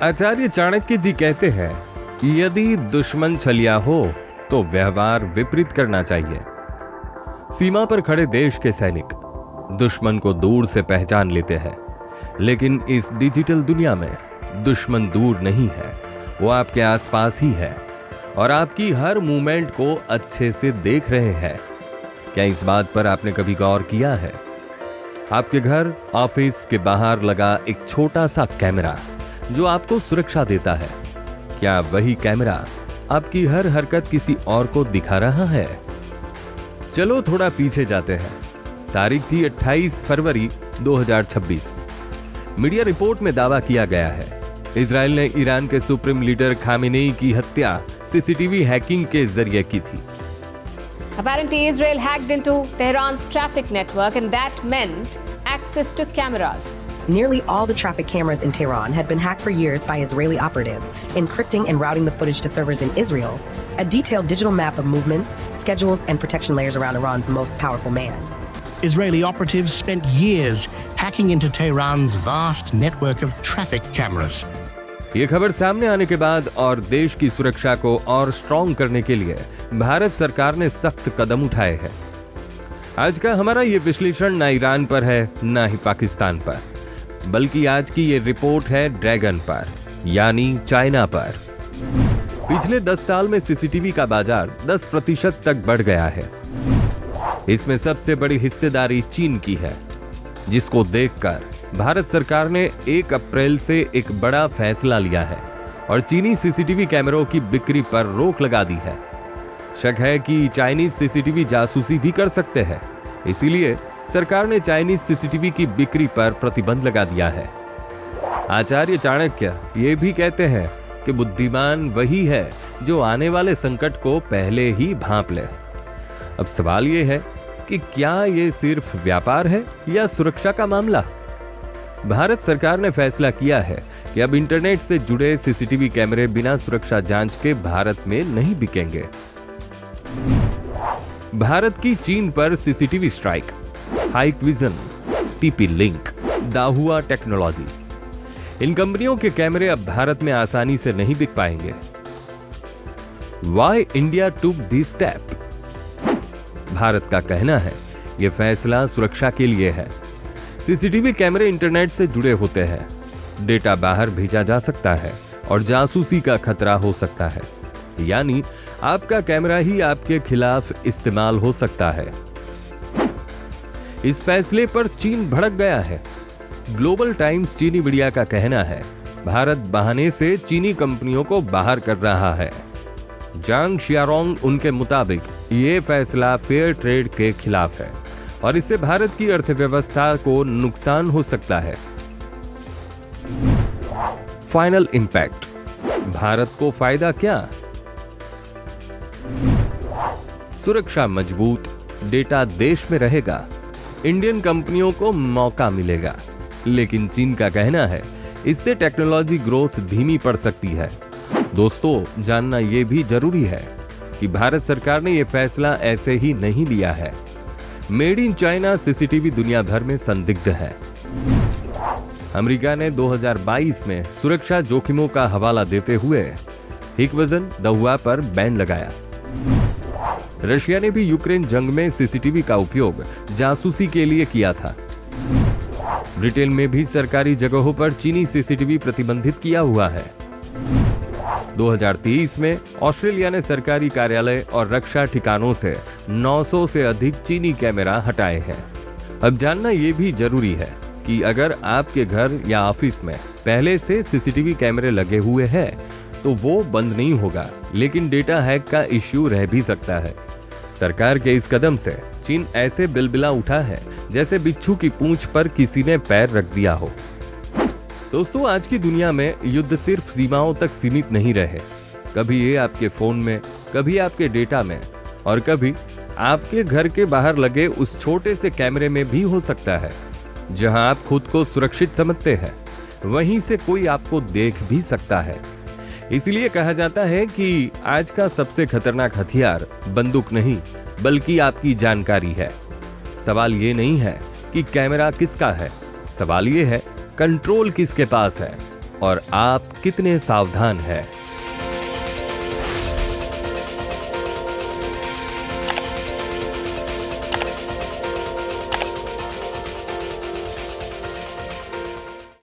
आचार्य चाणक्य जी कहते हैं, यदि दुश्मन छलिया हो तो व्यवहार विपरीत करना चाहिए। सीमा पर खड़े देश के सैनिक दुश्मन को दूर से पहचान लेते हैं, लेकिन इस डिजिटल दुनिया में दुश्मन दूर नहीं है, वो आपके आसपास ही है और आपकी हर मूवमेंट को अच्छे से देख रहे हैं। क्या इस बात पर आपने कभी गौर किया है? आपके घर, ऑफिस के बाहर लगा एक छोटा सा कैमरा जो आपको सुरक्षा देता है, क्या वही कैमरा आपकी हर हरकत किसी और को दिखा रहा है? चलो थोड़ा पीछे जाते हैं। तारीख थी 28 फरवरी 2026। मीडिया रिपोर्ट में दावा किया गया है, इजराइल ने ईरान के सुप्रीम लीडर खामेनेई की हत्या सीसीटीवी हैकिंग के जरिए की थी। Apparently, Israel hacked into Tehran's traffic network, and that meant access to cameras. Nearly all the traffic cameras in Tehran had been hacked for years by Israeli operatives, encrypting and routing the footage to servers in Israel. A detailed digital map of movements, schedules, and protection layers around Iran's most powerful man. Israeli operatives spent years hacking into Tehran's vast network of traffic cameras. ये खबर सामने आने के बाद और देश की सुरक्षा को और स्ट्रॉन्ग करने के लिए भारत सरकार ने सख्त कदम उठाए हैं। आज का हमारा ये विश्लेषण ना ईरान पर है, ना ही पाकिस्तान पर, बल्कि आज की ये रिपोर्ट है ड्रैगन पर, यानी चाइना पर। पिछले 10 साल में सीसीटीवी का बाजार 10% तक बढ़ गया है। इसमें सबसे बड़ी हिस्सेदारी चीन की है, जिसको देखकर भारत सरकार ने 1 अप्रैल से एक बड़ा फैसला लिया है और चीनी सीसीटीवी कैमरों की बिक्री पर रोक लगा दी है। शक है कि चाइनीज सीसीटीवी जासूसी भी कर सकते हैं, इसीलिए सरकार ने चाइनीज सीसीटीवी की बिक्री पर प्रतिबंध लगा दिया है। आचार्य चाणक्य ये भी कहते हैं कि बुद्धिमान वही है जो आने वाले संकट को पहले ही भांप ले। अब सवाल ये है कि क्या ये सिर्फ व्यापार है या सुरक्षा का मामला? भारत सरकार ने फैसला किया है कि अब इंटरनेट से जुड़े सीसीटीवी कैमरे बिना सुरक्षा जांच के भारत में नहीं बिकेंगे। भारत की चीन पर CCTV strike, Hikvision, TP link, Dahua technology, इन कंपनियों के कैमरे अब भारत में आसानी से नहीं बिक पाएंगे। Why India took this step? Bharat का कहना है यह फैसला सुरक्षा के लिए है। सीसीटीवी कैमरे इंटरनेट से जुड़े होते हैं, डेटा बाहर भेजा जा सकता है और जासूसी का खतरा हो सकता है, यानी आपका कैमरा ही आपके खिलाफ इस्तेमाल हो सकता है। इस फैसले पर चीन भड़क गया है। ग्लोबल टाइम्स चीनी मीडिया का कहना है, भारत बहाने से चीनी कंपनियों को बाहर कर रहा है। जांग शियारोंग उनके मुताबिक ये फैसला फेयर ट्रेड के खिलाफ है और इससे भारत की अर्थव्यवस्था को नुकसान हो सकता है। फाइनल इंपैक्ट, भारत को फायदा क्या? सुरक्षा मजबूत, डेटा देश में रहेगा, इंडियन कंपनियों को मौका मिलेगा। लेकिन चीन का कहना है इससे टेक्नोलॉजी ग्रोथ धीमी पड़ सकती है। दोस्तों, जानना यह भी जरूरी है कि भारत सरकार ने यह फैसला ऐसे ही नहीं लिया है। मेड इन चाइना सीसीटीवी दुनिया भर में संदिग्ध है। अमेरिका ने 2022 में सुरक्षा जोखिमों का हवाला देते हुए हिकविजन दाहुआ पर बैन लगाया। रशिया ने भी यूक्रेन जंग में सीसीटीवी का उपयोग जासूसी के लिए किया था। ब्रिटेन में भी सरकारी जगहों पर चीनी सीसीटीवी प्रतिबंधित किया हुआ है। 2023 में ऑस्ट्रेलिया ने सरकारी कार्यालय और रक्षा ठिकानों से 900 से अधिक चीनी कैमरा हटाए हैं। अब जानना यह भी जरूरी है कि अगर आपके घर या ऑफिस में पहले से सीसीटीवी कैमरे लगे हुए हैं तो वो बंद नहीं होगा, लेकिन डेटा हैक का इश्यू रह भी सकता है। सरकार के इस कदम से चीन ऐसे बिलबिला उठा है जैसे बिच्छू की पूंछ पर किसी ने पैर रख दिया हो। दोस्तों, आज की दुनिया में युद्ध सिर्फ सीमाओं तक सीमित नहीं रहे। कभी ये आपके फोन में, कभी आपके डेटा में और कभी आपके घर के बाहर लगे उस छोटे से कैमरे में भी हो सकता है। जहां आप खुद को सुरक्षित समझते हैं, वहीं से कोई आपको देख भी सकता है। इसलिए कहा जाता है कि आज का सबसे खतरनाक हथियार बंदूक नहीं, बल्कि आपकी जानकारी है। सवाल ये नहीं है कि कैमरा किसका है, सवाल ये है कंट्रोल किसके पास है। और आप कितने सावधान हैं।